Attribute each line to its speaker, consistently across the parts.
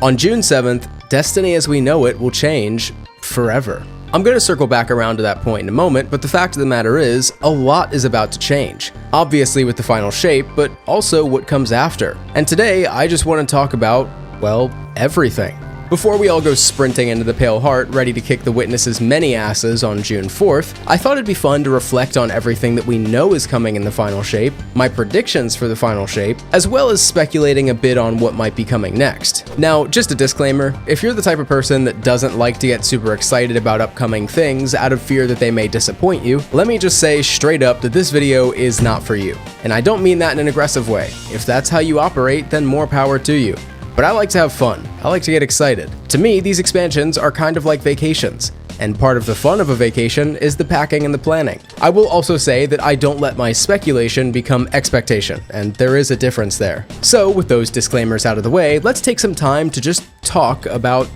Speaker 1: On June 7th, Destiny as we know it will change forever. I'm going to circle back around to that point in a moment, but the fact of the matter is, a lot is about to change. Obviously with the final shape, but also what comes after. And today, I just want to talk about, well, everything. Before we all go sprinting into the Pale Heart, ready to kick the Witness's many asses on June 4th, I thought it'd be fun to reflect on everything that we know is coming in the final shape, my predictions for the final shape, as well as speculating a bit on what might be coming next. Now, just a disclaimer, if you're the type of person that doesn't like to get super excited about upcoming things out of fear that they may disappoint you, let me just say straight up that this video is not for you. And I don't mean that in an aggressive way. If that's how you operate, then more power to you. But I like to have fun. I like to get excited. To me, these expansions are kind of like vacations, and part of the fun of a vacation is the packing and the planning. I will also say that I don't let my speculation become expectation, and there is a difference there. So with those disclaimers out of the way, let's take some time to just talk about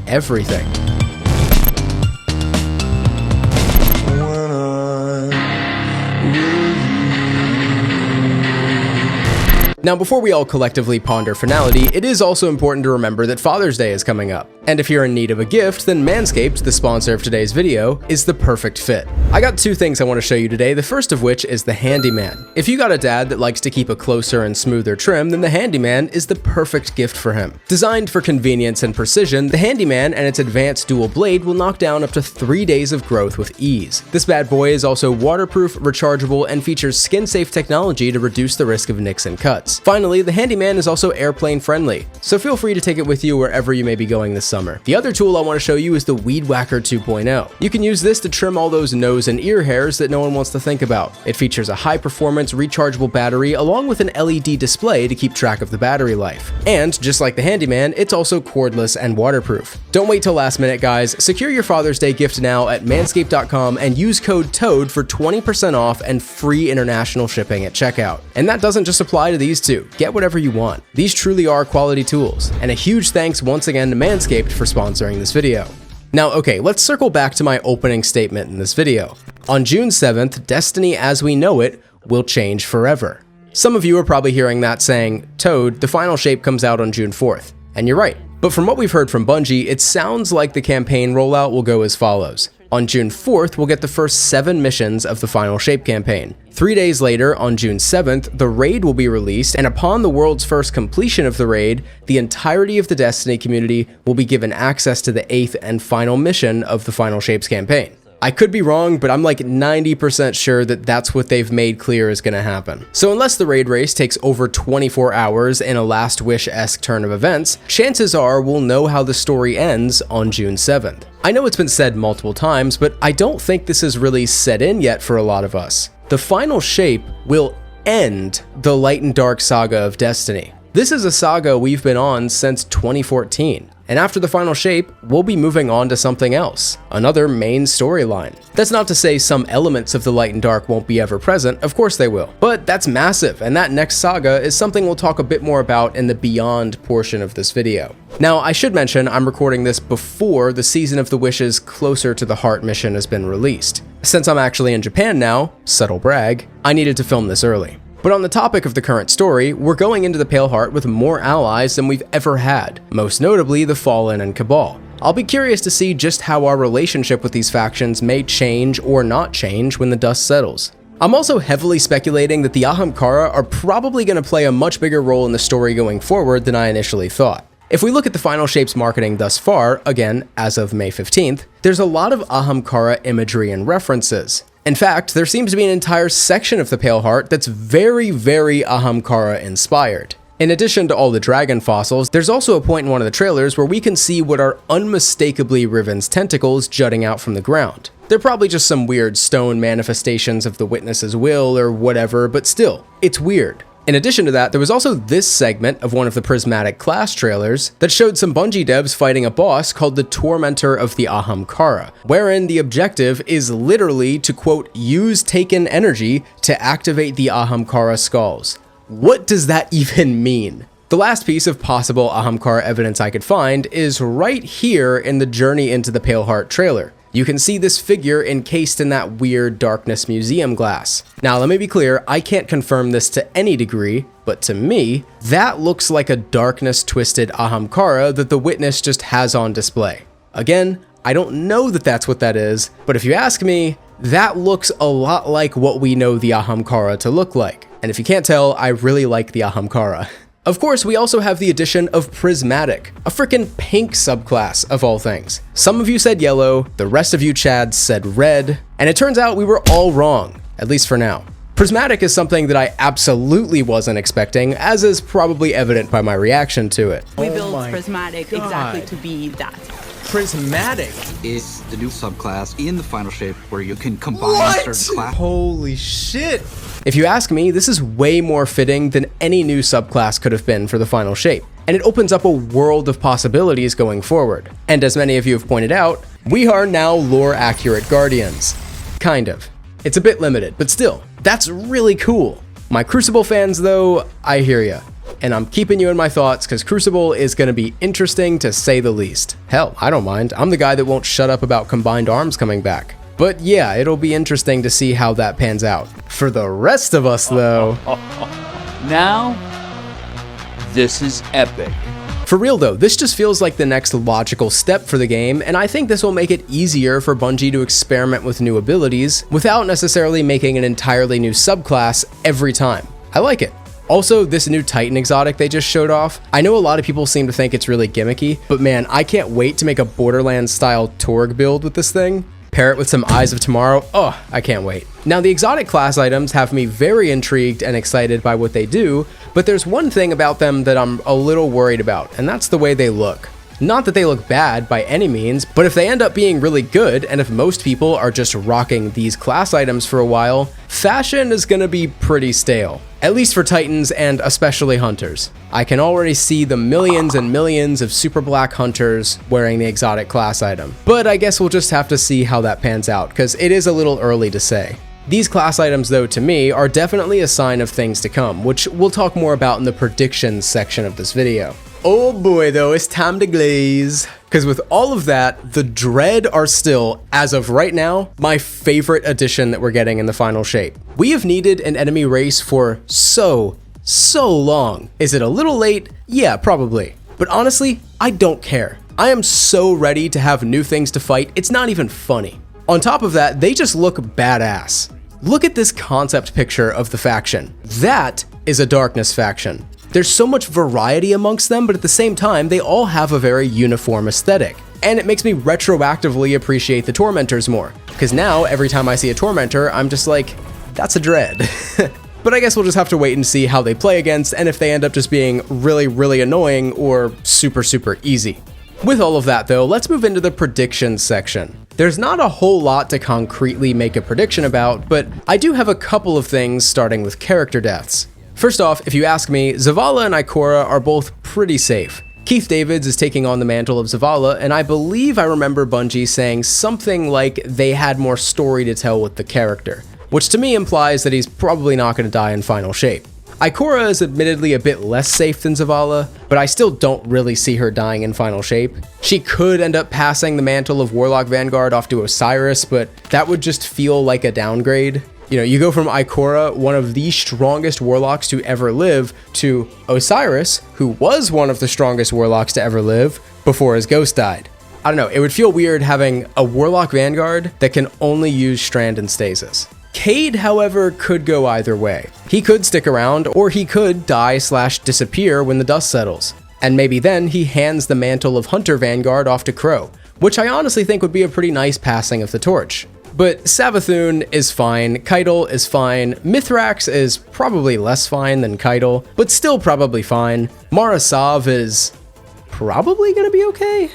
Speaker 1: everything. Now, before we all collectively ponder finality, it is also important to remember that Father's Day is coming up. And if you're in need of a gift, then Manscaped, the sponsor of today's video, is the perfect fit. I got two things I want to show you today, the first of which is the Handyman. If you got a dad that likes to keep a closer and smoother trim, then the Handyman is the perfect gift for him. Designed for convenience and precision, the Handyman and its advanced dual blade will knock down up to 3 days of growth with ease. This bad boy is also waterproof, rechargeable, and features skin-safe technology to reduce the risk of nicks and cuts. Finally, the Handyman is also airplane friendly, so feel free to take it with you wherever you may be going this summer. The other tool I want to show you is the Weed Whacker 2.0. You can use this to trim all those nose and ear hairs that no one wants to think about. It features a high-performance rechargeable battery along with an LED display to keep track of the battery life. And, just like the Handyman, it's also cordless and waterproof. Don't wait till last minute, guys. Secure your Father's Day gift now at manscaped.com and use code TOAD for 20% off and free international shipping at checkout. And that doesn't just apply to these two. Get whatever you want. These truly are quality tools. And a huge thanks once again to Manscaped for sponsoring this video. Now, okay, let's circle back to my opening statement in this video. On June 7th, Destiny as we know it will change forever. Some of you are probably hearing that saying, Toad, the final shape comes out on June 4th. And you're right. But from what we've heard from Bungie, it sounds like the campaign rollout will go as follows. On June 4th, we'll get the first 7 missions of the Final Shape campaign. 3 days later, on June 7th, the raid will be released, and upon the world's first completion of the raid, the entirety of the Destiny community will be given access to the 8th and final mission of the Final Shapes campaign. I could be wrong, but I'm like 90% sure that that's what they've made clear is going to happen. So unless the raid race takes over 24 hours in a Last Wish-esque turn of events, chances are we'll know how the story ends on June 7th. I know it's been said multiple times, but I don't think this is really set in yet for a lot of us. The final shape will end the Light and Dark saga of Destiny. This is a saga we've been on since 2014. And after the final shape, we'll be moving on to something else, another main storyline. That's not to say some elements of the Light and Dark won't be ever present, of course they will. But that's massive, and that next saga is something we'll talk a bit more about in the Beyond portion of this video. Now, I should mention I'm recording this before the Season of the Wishes Closer to the Heart mission has been released. Since I'm actually in Japan now, subtle brag, I needed to film this early. But on the topic of the current story, we're going into the Pale Heart with more allies than we've ever had, most notably the Fallen and Cabal. I'll be curious to see just how our relationship with these factions may change or not change when the dust settles. I'm also heavily speculating that the Ahamkara are probably going to play a much bigger role in the story going forward than I initially thought. If we look at the Final Shape's marketing thus far, again, as of May 15th, there's a lot of Ahamkara imagery and references. In fact, there seems to be an entire section of the Pale Heart that's very, very Ahamkara inspired. In addition to all the dragon fossils, there's also a point in one of the trailers where we can see what are unmistakably Riven's tentacles jutting out from the ground. They're probably just some weird stone manifestations of the Witness's will or whatever, but still, it's weird. In addition to that, there was also this segment of one of the Prismatic class trailers that showed some Bungie devs fighting a boss called the Tormentor of the Ahamkara, wherein the objective is literally to, quote, use taken energy to activate the Ahamkara skulls. What does that even mean? The last piece of possible Ahamkara evidence I could find is right here in the Journey into the Pale Heart trailer. You can see this figure encased in that weird darkness museum glass. Now, let me be clear, I can't confirm this to any degree, but to me, that looks like a darkness twisted Ahamkara that the witness just has on display. Again, I don't know that that's what that is, but if you ask me, that looks a lot like what we know the Ahamkara to look like. And if you can't tell, I really like the Ahamkara. Of course, we also have the addition of Prismatic, a frickin' pink subclass of all things. Some of you said yellow, the rest of you Chads said red, and it turns out we were all wrong, at least for now. Prismatic is something that I absolutely wasn't expecting, as is probably evident by my reaction to it.
Speaker 2: We built Prismatic exactly to be that.
Speaker 3: Prismatic
Speaker 4: is the new subclass in the final shape where you can combine certain classes.
Speaker 3: Holy shit!
Speaker 1: If you ask me, this is way more fitting than any new subclass could have been for the final shape, and it opens up a world of possibilities going forward. And as many of you have pointed out, we are now lore-accurate Guardians. Kind of. It's a bit limited, but still, that's really cool. My Crucible fans though, I hear ya. And I'm keeping you in my thoughts because Crucible is going to be interesting to say the least. Hell, I don't mind. I'm the guy that won't shut up about combined arms coming back. But yeah, it'll be interesting to see how that pans out. For the rest of us though...
Speaker 5: Now, this is epic.
Speaker 1: For real though, this just feels like the next logical step for the game, and I think this will make it easier for Bungie to experiment with new abilities without necessarily making an entirely new subclass every time. I like it. Also, this new Titan exotic they just showed off, I know a lot of people seem to think it's really gimmicky, but man, I can't wait to make a Borderlands-style Torg build with this thing. Pair it with some Eyes of Tomorrow, oh, I can't wait. Now, the exotic class items have me very intrigued and excited by what they do, but there's one thing about them that I'm a little worried about, and that's the way they look. Not that they look bad by any means, but if they end up being really good, and if most people are just rocking these class items for a while, fashion is gonna be pretty stale. At least for Titans and especially Hunters. I can already see the millions and millions of super black Hunters wearing the exotic class item. But I guess we'll just have to see how that pans out, because it is a little early to say. These class items though, to me, are definitely a sign of things to come, which we'll talk more about in the predictions section of this video. Oh boy though, it's time to glaze. Because with all of that, the Dread are still, as of right now, my favorite addition that we're getting in the final shape. We have needed an enemy race for so long. Is it a little late? Yeah, probably. But honestly, I don't care. I am so ready to have new things to fight, it's not even funny. On top of that, they just look badass. Look at this concept picture of the faction. That is a Darkness faction. There's so much variety amongst them, but at the same time, they all have a very uniform aesthetic. And it makes me retroactively appreciate the Tormentors more. Because now, every time I see a Tormentor, I'm just like, that's a Dread. But I guess we'll just have to wait and see how they play against, and if they end up just being really annoying or super easy. With all of that though, let's move into the predictions section. There's not a whole lot to concretely make a prediction about, but I do have a couple of things starting with character deaths. First off, if you ask me, Zavala and Ikora are both pretty safe. Keith Davids is taking on the mantle of Zavala, and I believe I remember Bungie saying something like they had more story to tell with the character, which to me implies that he's probably not going to die in final shape. Ikora is admittedly a bit less safe than Zavala, but I still don't really see her dying in final shape. She could end up passing the mantle of Warlock Vanguard off to Osiris, but that would just feel like a downgrade. You know, you go from Ikora, one of the strongest warlocks to ever live, to Osiris, who was one of the strongest warlocks to ever live before his ghost died. I don't know, it would feel weird having a Warlock Vanguard that can only use Strand and Stasis. Cade, however, could go either way. He could stick around, or he could die/disappear when the dust settles. And maybe then he hands the mantle of Hunter Vanguard off to Crow, which I honestly think would be a pretty nice passing of the torch. But Savathun is fine, Keitel is fine, Mithrax is probably less fine than Keitel, but still probably fine. Mara Sav is probably gonna be okay.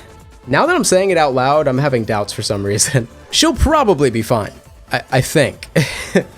Speaker 1: Now that I'm saying it out loud, I'm having doubts for some reason. She'll probably be fine, I think.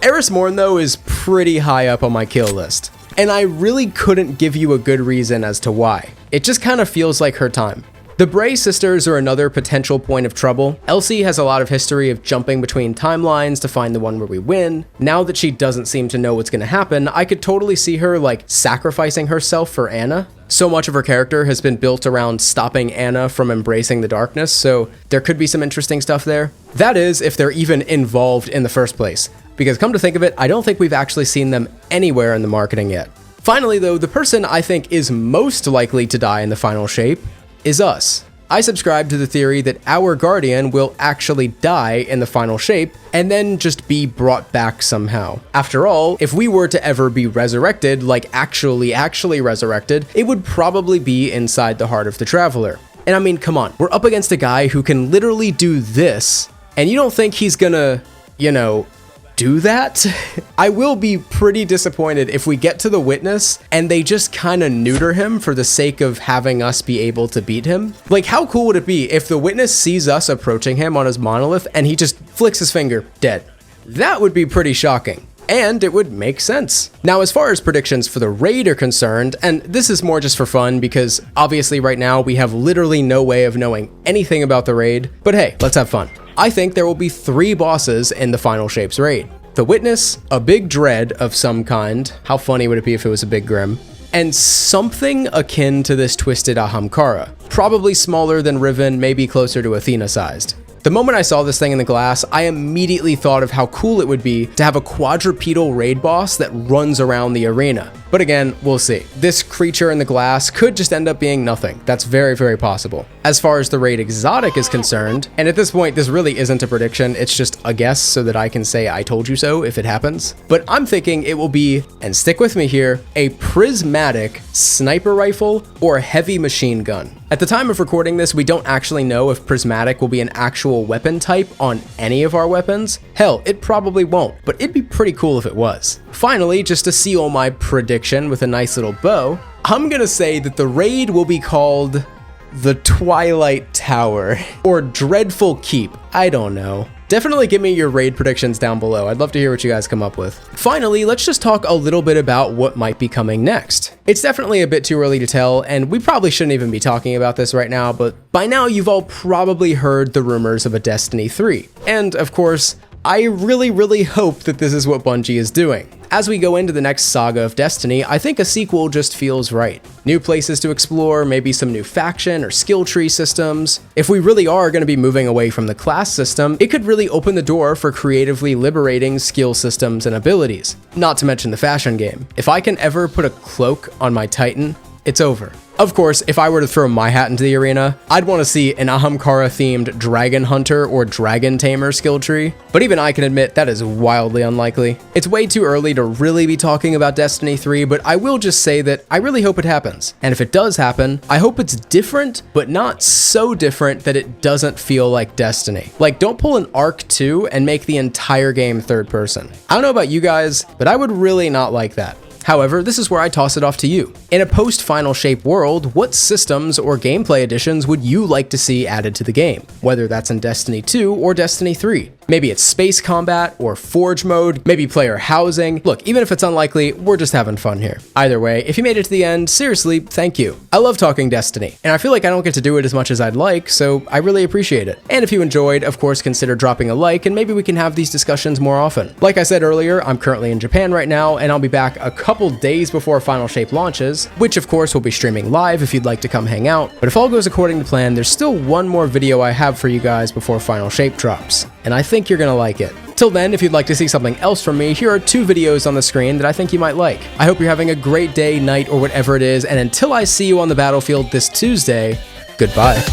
Speaker 1: Eris Morn though is pretty high up on my kill list, and I really couldn't give you a good reason as to why. It just kind of feels like her time. The Bray sisters are another potential point of trouble. Elsie has a lot of history of jumping between timelines to find the one where we win. Now that she doesn't seem to know what's gonna happen, I could totally see her like sacrificing herself for Anna. So much of her character has been built around stopping Anna from embracing the darkness, so there could be some interesting stuff there. That is, if they're even involved in the first place. Because come to think of it, I don't think we've actually seen them anywhere in the marketing yet. Finally though, the person I think is most likely to die in the final shape is us. I subscribe to the theory that our Guardian will actually die in the final shape and then just be brought back somehow. After all, if we were to ever be resurrected, like actually resurrected, it would probably be inside the heart of the Traveler. And I mean, come on, we're up against a guy who can literally do this, and you don't think he's gonna, you know, do that? I will be pretty disappointed if we get to the Witness and they just kind of neuter him for the sake of having us be able to beat him. Like, how cool would it be if the Witness sees us approaching him on his monolith and he just flicks his finger, dead? That would be pretty shocking. And it would make sense. Now, as far as predictions for the raid are concerned, and this is more just for fun because obviously right now we have literally no way of knowing anything about the raid, but hey, let's have fun. I think there will be 3 bosses in the Final Shapes raid. The Witness, a big dread of some kind. How funny would it be if it was a big Grim? And something akin to this twisted Ahamkara. Probably smaller than Riven, maybe closer to Athena sized. The moment I saw this thing in the glass, I immediately thought of how cool it would be to have a quadrupedal raid boss that runs around the arena. But again, we'll see. This creature in the glass could just end up being nothing. That's very, very possible. As far as the raid exotic is concerned, and at this point, this really isn't a prediction, it's just a guess so that I can say I told you so if it happens. But I'm thinking it will be, and stick with me here, a prismatic sniper rifle or heavy machine gun. At the time of recording this, we don't actually know if prismatic will be an actual weapon type on any of our weapons. Hell, it probably won't, but it'd be pretty cool if it was. Finally, just to seal my prediction with a nice little bow, I'm gonna say that the raid will be called the Twilight Tower or Dreadful Keep. I don't know. Definitely give me your raid predictions down below. I'd love to hear what you guys come up with. Finally, let's just talk a little bit about what might be coming next. It's definitely a bit too early to tell, and we probably shouldn't even be talking about this right now, but by now you've all probably heard the rumors of a Destiny 3. And of course, I really hope that this is what Bungie is doing. As we go into the next saga of Destiny, I think a sequel just feels right. New places to explore, maybe some new faction or skill tree systems. If we really are going to be moving away from the class system, it could really open the door for creatively liberating skill systems and abilities. Not to mention the fashion game. If I can ever put a cloak on my Titan, it's over. Of course, if I were to throw my hat into the arena, I'd want to see an Ahamkara themed Dragon Hunter or Dragon Tamer skill tree, but even I can admit that is wildly unlikely. It's way too early to really be talking about Destiny 3, but I will just say that I really hope it happens. And if it does happen, I hope it's different, but not so different that it doesn't feel like Destiny. Like, don't pull an Arc 2 and make the entire game third person. I don't know about you guys, but I would really not like that. However, this is where I toss it off to you. In a post-Final Shape world, what systems or gameplay additions would you like to see added to the game? Whether that's in Destiny 2 or Destiny 3. Maybe it's space combat or forge mode, maybe player housing. Look, even if it's unlikely, we're just having fun here. Either way, if you made it to the end, seriously, thank you. I love talking Destiny, and I feel like I don't get to do it as much as I'd like, so I really appreciate it. And if you enjoyed, of course, consider dropping a like, and maybe we can have these discussions more often. Like I said earlier, I'm currently in Japan right now, and I'll be back a couple days before Final Shape launches, which of course will be streaming live if you'd like to come hang out. But if all goes according to plan, there's still one more video I have for you guys before Final Shape drops, and I think you're gonna like it. Till then, if you'd like to see something else from me, here are 2 videos on the screen that I think you might like. I hope you're having a great day, night, or whatever it is, and until I see you on the battlefield this Tuesday, goodbye.